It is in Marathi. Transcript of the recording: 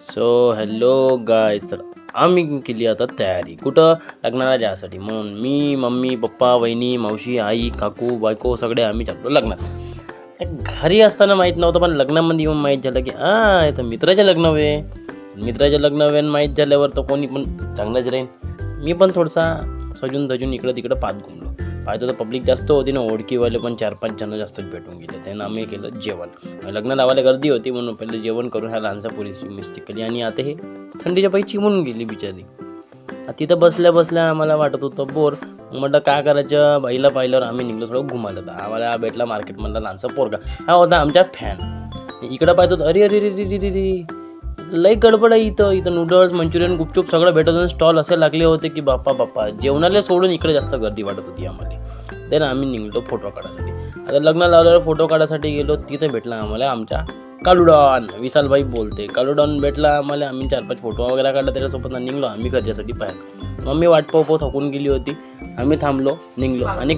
सो हॅलो गायज, तर आम्ही केली आता तयारी कुठं लग्नाला जायसाठी. म्हणून मी, मम्मी, पप्पा, वहिनी, मावशी, आई, काकू, बायको सगळे आम्ही चाललो लग्नात. घरी असताना माहीत नव्हतं, पण लग्नामध्ये येऊन माहीत झालं की तर मित्राचे लग्न वे मित्राचे लग्न वेन माहीत झाल्यावर तर कोणी पण चांगलंच राहीन. मी पण थोडासा सजून धजून इकडं तिकडं पाहत घुमलो. पाहतो तर पब्लिक जास्त होती ना, ओळखीवाले पण 4-5 जण जास्तच भेटून गेले. त्यानं आम्ही केलं जेवण. लग्न लावायला गर्दी होती म्हणून पहिले जेवण करून ह्या लहानसा पोरीची मिस्टेक केली आणि आता हे थंडीच्या पायी चिमून गेली बिचारी. तिथं बसल्या बसल्या आम्हाला वाटत होतं बोर. म्हटलं काय करायचं, बाईला पाहिल्यावर आम्ही निघलो थोडं घुमायला. तर आम्हाला भेटला मार्केटमधला लहानसा पोरगा. हा होता आमच्या फॅन. इकडं पाहतो तर अरे अरे रे रे रे लई गडबड आहे. इथं नूडल्स, मंचुरियन, गुपचूप सगळं भेटत होतं. स्टॉल असे लागले होते की बाप्पा जेवणाला सोडून इकडे जास्त गर्दी वाटत होती आम्हाला. तर आम्ही निघलो फोटो काढायसाठी. आता लग्न लावल्यावर फोटो काढायसाठी गेलो. तिथे भेटला आम्हाला आमच्या कालूडॉन. विशालबाई बोलते. कालूडॉन भेटला आम्हाला. आम्ही 4-5 फोटो वगैरे काढला. त्याच्यासोबत निघलो आम्ही घरच्यासाठी बाहेर. मम्मी वाट पाहू थकून गेली होती. आम्ही थांबलो, निघलो आणि